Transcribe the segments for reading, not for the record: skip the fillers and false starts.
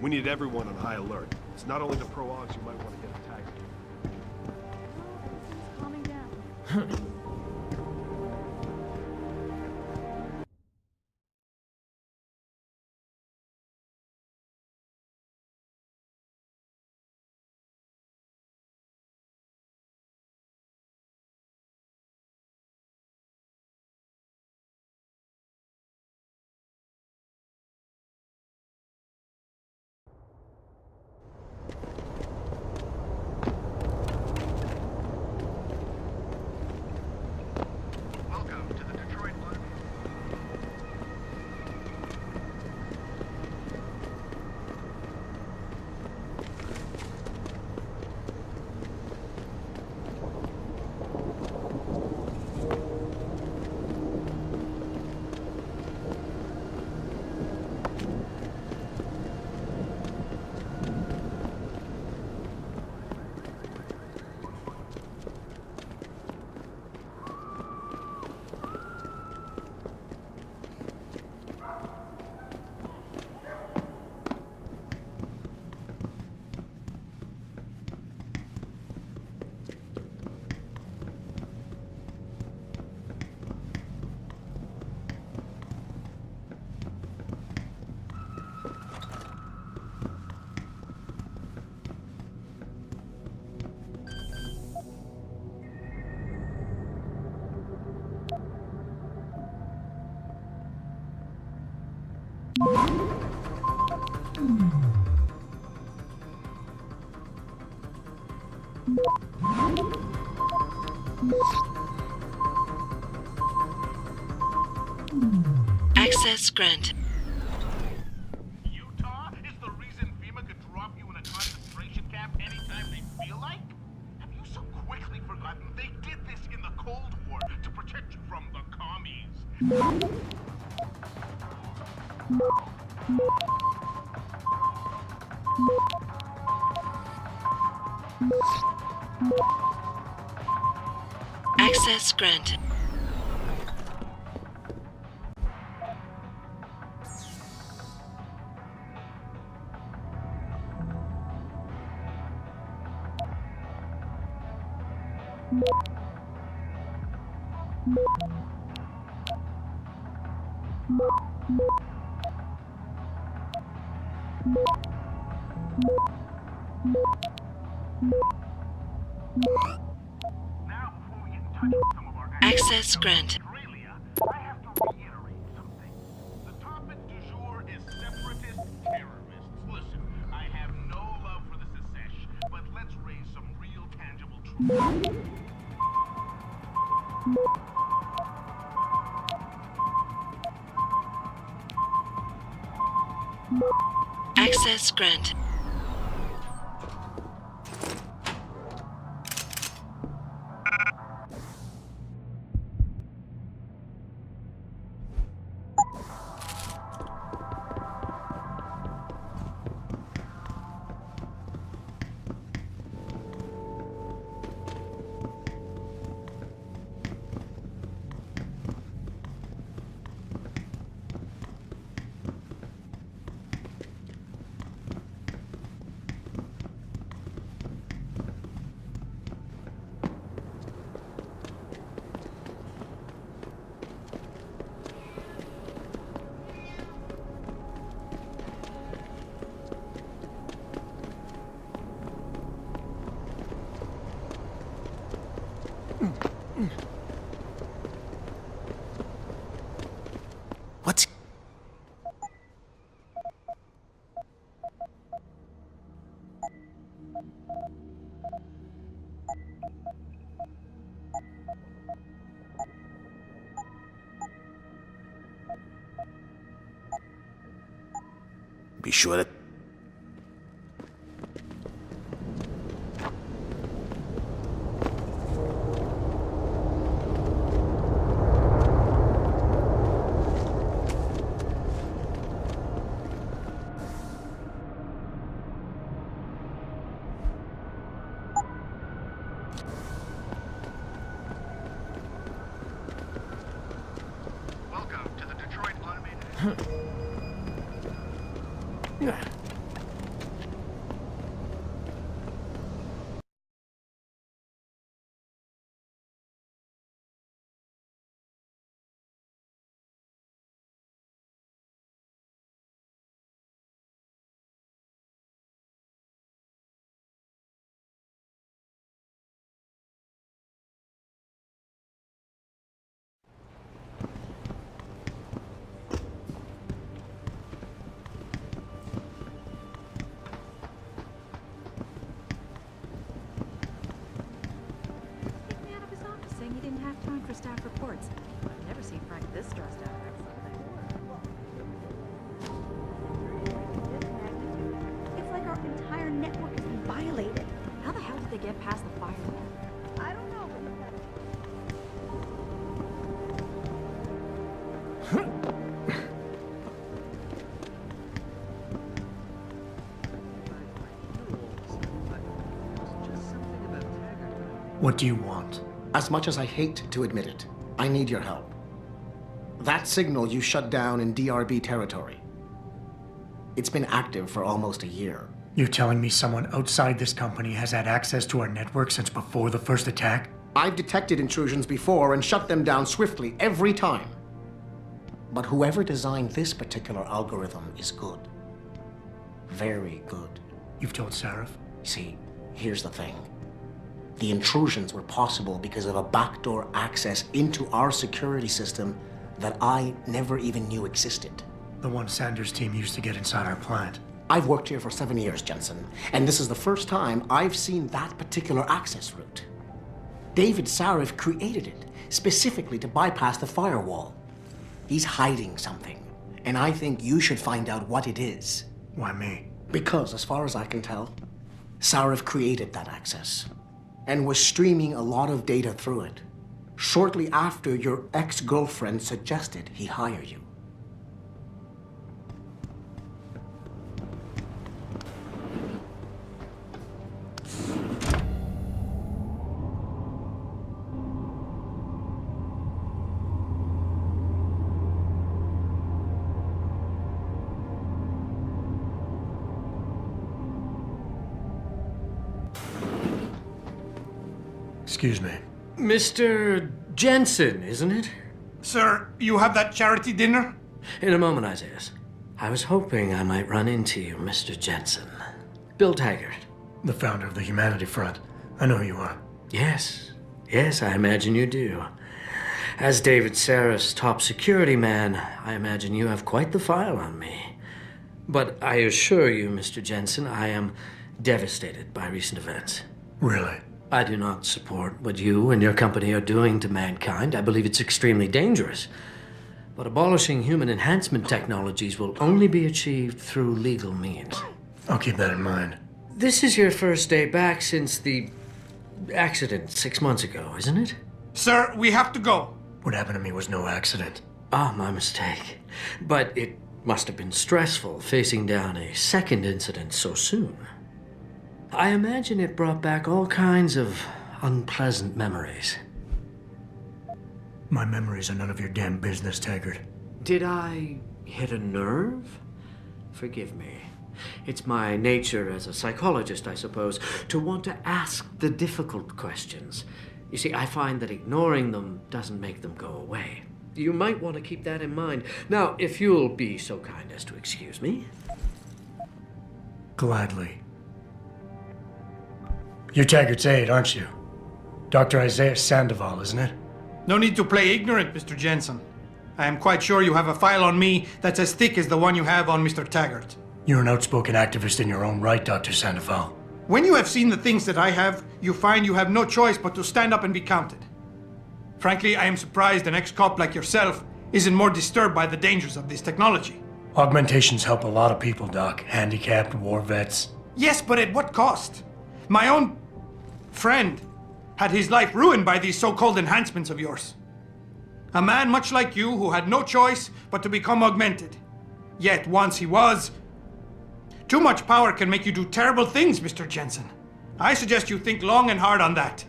We need everyone on high alert. It's not only the pro-Augs who might want to get attacked. Everything's calming down. Welcome to the Detroit Live. Access granted. Utah is the reason FEMA could drop you in a concentration camp anytime they feel like? Have you so quickly forgotten they did this in the Cold War to protect you from the commies? Access granted. Now, before we get in touch with some of our Access granted. Australia, I have to reiterate something. The topic du jour is separatist terrorists. Listen, I have no love for the Secesh, but let's raise some real tangible truth. Access granted. What's... Be sure that... Welcome to the Detroit Automated. staff reports. I've never seen Frank this stressed out about something. It's like our entire network has been violated. How the hell did they get past the firewall? I don't know, What do you want? As much as I hate to admit it, I need your help. That signal you shut down in DRB territory. It's been active for almost a year. You're telling me someone outside this company has had access to our network since before the first attack? I've detected intrusions before and shut them down swiftly every time. But whoever designed this particular algorithm is good. Very good. You've told Sarif? See, here's the thing. The intrusions were possible because of a backdoor access into our security system that I never even knew existed. The one Sanders' team used to get inside our plant. I've worked here for 7 years, Jensen, and this is the first time I've seen that particular access route. David Sarif created it specifically to bypass the firewall. He's hiding something, and I think you should find out what it is. Why me? Because, as far as I can tell, Sarif created that access and was streaming a lot of data through it shortly after your ex-girlfriend suggested he hire you. Excuse me. Mr. Jensen, isn't it? Sir, you have that charity dinner? In a moment, Isaiah. I was hoping I might run into you, Mr. Jensen. Bill Taggart. The founder of the Humanity Front. I know who you are. Yes, I imagine you do. As David Sarif's top security man, I imagine you have quite the file on me. But I assure you, Mr. Jensen, I am devastated by recent events. Really? I do not support what you and your company are doing to mankind. I believe it's extremely dangerous. But abolishing human enhancement technologies will only be achieved through legal means. I'll keep that in mind. This is your first day back since the accident 6 months ago, isn't it? Sir, we have to go. What happened to me was no accident. Ah, my mistake. But it must have been stressful facing down a second incident so soon. I imagine it brought back all kinds of unpleasant memories. My memories are none of your damn business, Taggart. Did I hit a nerve? Forgive me. It's my nature as a psychologist, I suppose, to want to ask the difficult questions. You see, I find that ignoring them doesn't make them go away. You might want to keep that in mind. Now, if you'll be so kind as to excuse me. Gladly. You're Taggart's aide, aren't you? Dr. Isaiah Sandoval, isn't it? No need to play ignorant, Mr. Jensen. I am quite sure you have a file on me that's as thick as the one you have on Mr. Taggart. You're an outspoken activist in your own right, Dr. Sandoval. When you have seen the things that I have, you find you have no choice but to stand up and be counted. Frankly, I am surprised an ex-cop like yourself isn't more disturbed by the dangers of this technology. Augmentations help a lot of people, Doc. Handicapped, war vets. Yes, but at what cost? My own friend had his life ruined by these so-called enhancements of yours. A man much like you who had no choice but to become augmented. Yet once he was... Too much power can make you do terrible things, Mr. Jensen. I suggest you think long and hard on that.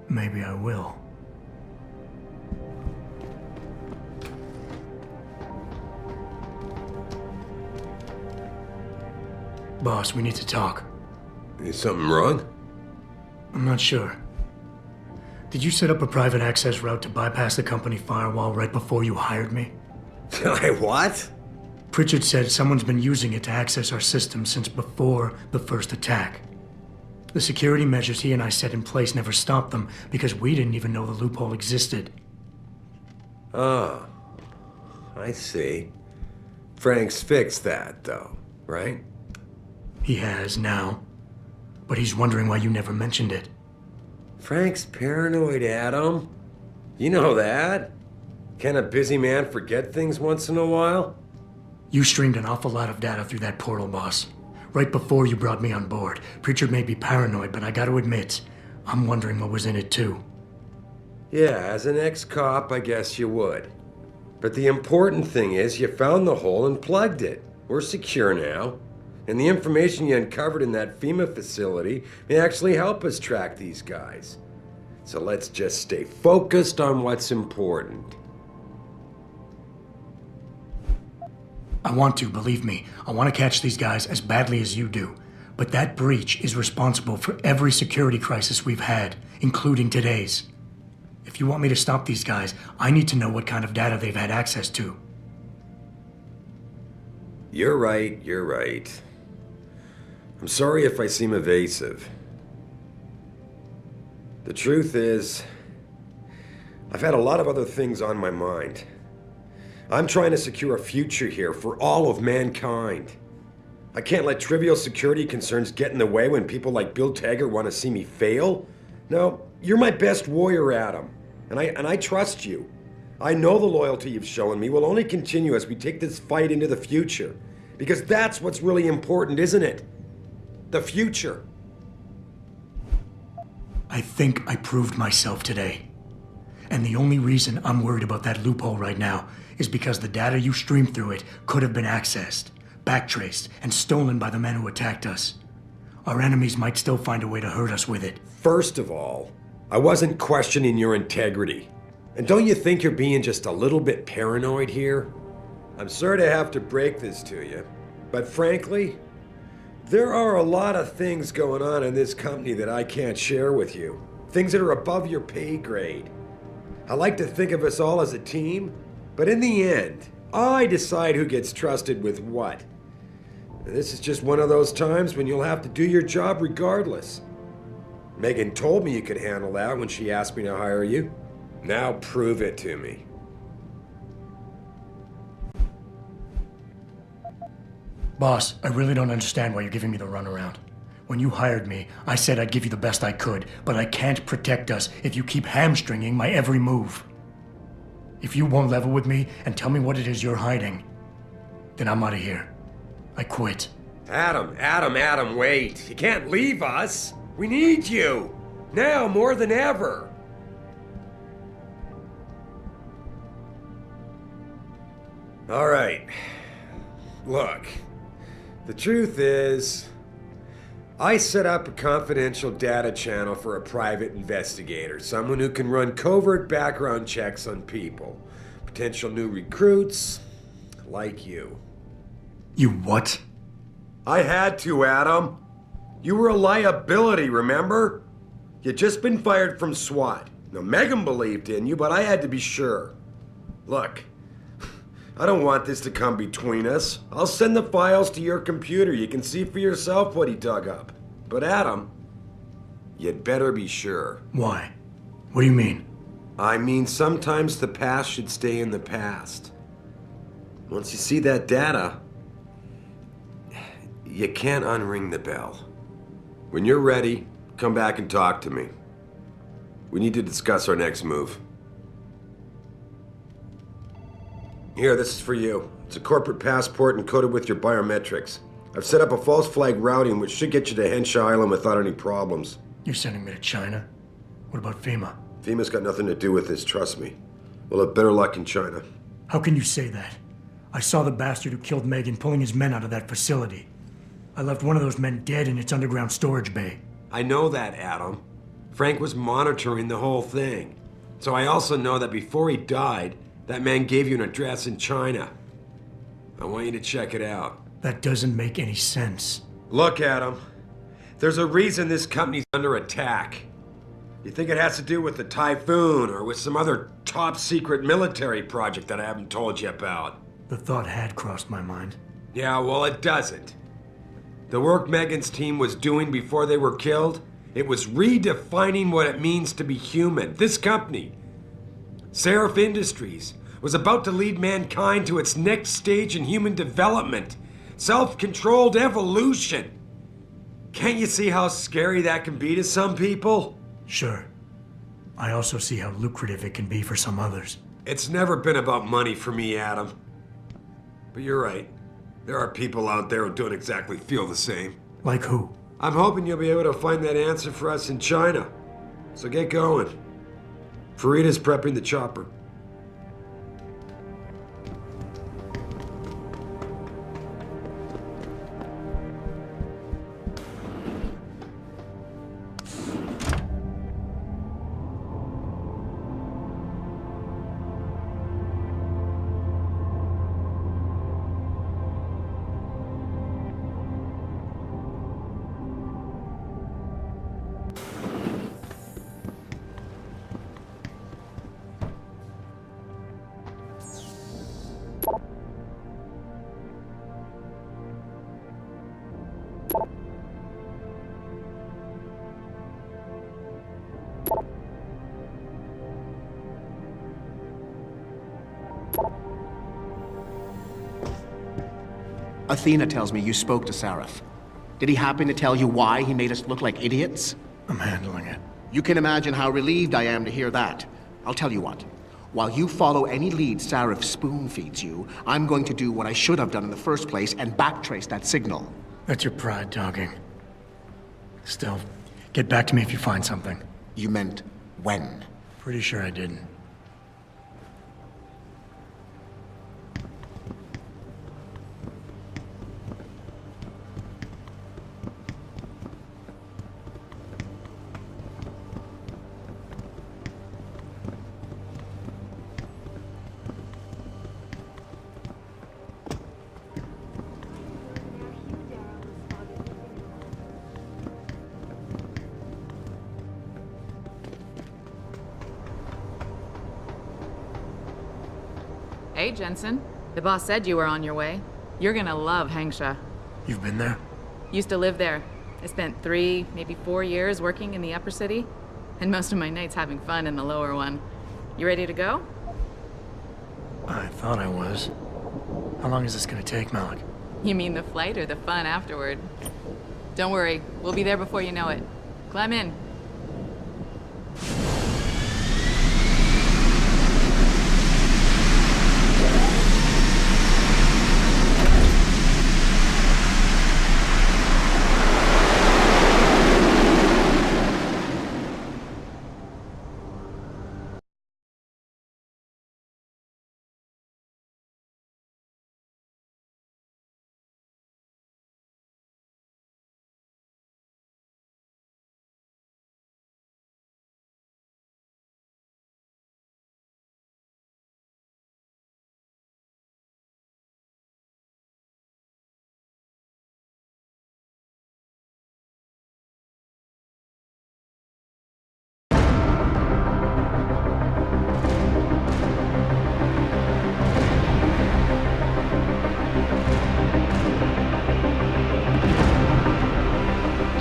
Maybe I will. Boss, we need to talk. Is something wrong? I'm not sure. Did you set up a private access route to bypass the company firewall right before you hired me? What? Pritchard said someone's been using it to access our system since before the first attack. The security measures he and I set in place never stopped them because we didn't even know the loophole existed. Oh, I see. Frank's fixed that, though, right? He has now, but he's wondering why you never mentioned it. Frank's paranoid, Adam. You know that. Can a busy man forget things once in a while? You streamed an awful lot of data through that portal, boss. Right before you brought me on board. Pritchard may be paranoid, but I gotta admit, I'm wondering what was in it too. Yeah, as an ex-cop, I guess you would. But the important thing is you found the hole and plugged it. We're secure now. And the information you uncovered in that FEMA facility may actually help us track these guys. So let's just stay focused on what's important. I want to, believe me. I want to catch these guys as badly as you do. But that breach is responsible for every security crisis we've had, including today's. If you want me to stop these guys, I need to know what kind of data they've had access to. You're right, you're right. I'm sorry if I seem evasive. The truth is, I've had a lot of other things on my mind. I'm trying to secure a future here for all of mankind. I can't let trivial security concerns get in the way when people like Bill Taggart want to see me fail. No, you're my best warrior, Adam, and I trust you. I know the loyalty you've shown me will only continue as we take this fight into the future, because that's what's really important, isn't it? The future. I think I proved myself today. And the only reason I'm worried about that loophole right now is because the data you streamed through it could have been accessed, backtraced, and stolen by the men who attacked us. Our enemies might still find a way to hurt us with it. First of all, I wasn't questioning your integrity. And don't you think you're being just a little bit paranoid here? I'm sorry to have to break this to you, but frankly, there are a lot of things going on in this company that I can't share with you. Things that are above your pay grade. I like to think of us all as a team, but in the end, I decide who gets trusted with what. And this is just one of those times when you'll have to do your job regardless. Megan told me you could handle that when she asked me to hire you. Now prove it to me. Boss, I really don't understand why you're giving me the runaround. When you hired me, I said I'd give you the best I could, but I can't protect us if you keep hamstringing my every move. If you won't level with me and tell me what it is you're hiding, then I'm out of here. I quit. Adam, wait. You can't leave us. We need you. Now more than ever. All right. Look, the truth is, I set up a confidential data channel for a private investigator, someone who can run covert background checks on people, potential new recruits, like you. You what? I had to, Adam. You were a liability, remember? You'd just been fired from SWAT. Now, Megan believed in you, but I had to be sure. Look, I don't want this to come between us. I'll send the files to your computer. You can see for yourself what he dug up. But Adam, you'd better be sure. Why? What do you mean? I mean, sometimes the past should stay in the past. Once you see that data, you can't unring the bell. When you're ready, come back and talk to me. We need to discuss our next move. Here, this is for you. It's a corporate passport encoded with your biometrics. I've set up a false flag routing which should get you to Henshaw Island without any problems. You're sending me to China? What about FEMA? FEMA's got nothing to do with this, trust me. We'll have better luck in China. How can you say that? I saw the bastard who killed Megan pulling his men out of that facility. I left one of those men dead in its underground storage bay. I know that, Adam. Frank was monitoring the whole thing. So I also know that before he died, that man gave you an address in China. I want you to check it out. That doesn't make any sense. Look, Adam. There's a reason this company's under attack. You think it has to do with the Typhoon or with some other top-secret military project that I haven't told you about? The thought had crossed my mind. Yeah, well, it doesn't. The work Megan's team was doing before they were killed, it was redefining what it means to be human. This company, Seraph Industries, was about to lead mankind to its next stage in human development. Self-controlled evolution. Can't you see how scary that can be to some people? Sure, I also see how lucrative it can be for some others. It's never been about money for me, Adam. But you're right. There are people out there who don't exactly feel the same. Like who? I'm hoping you'll be able to find that answer for us in China. So get going. Farida's prepping the chopper. Athena tells me you spoke to Sarif. Did he happen to tell you why he made us look like idiots? I'm handling it. You can imagine how relieved I am to hear that. I'll tell you what. While you follow any lead Sarif spoon-feeds you, I'm going to do what I should have done in the first place and backtrace that signal. That's your pride talking. Still, get back to me if you find something. You meant when? Pretty sure I didn't. Hey, Jensen. The boss said you were on your way. You're gonna love Hangsha. You've been there? Used to live there. I spent 3, maybe 4 years working in the upper city, and most of my nights having fun in the lower one. You ready to go? I thought I was. How long is this gonna take, Malik? You mean the flight or the fun afterward? Don't worry, we'll be there before you know it. Climb in.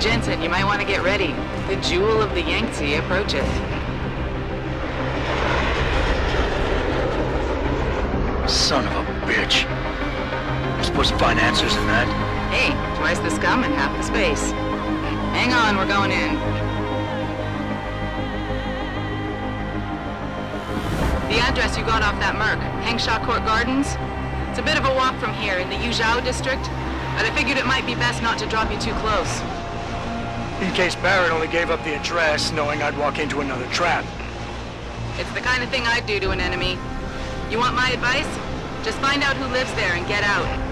Jensen, you might want to get ready. The jewel of the Yangtze approacheth. Son of a bitch. We're supposed to find answers in that. Hey, twice the scum and half the space. Hang on, we're going in. The address you got off that Merc, Hangsha Court Gardens? It's a bit of a walk from here in the Yuzhou district, but I figured it might be best not to drop you too close. In case Barrett only gave up the address, knowing I'd walk into another trap. It's the kind of thing I'd do to an enemy. You want my advice? Just find out who lives there and get out.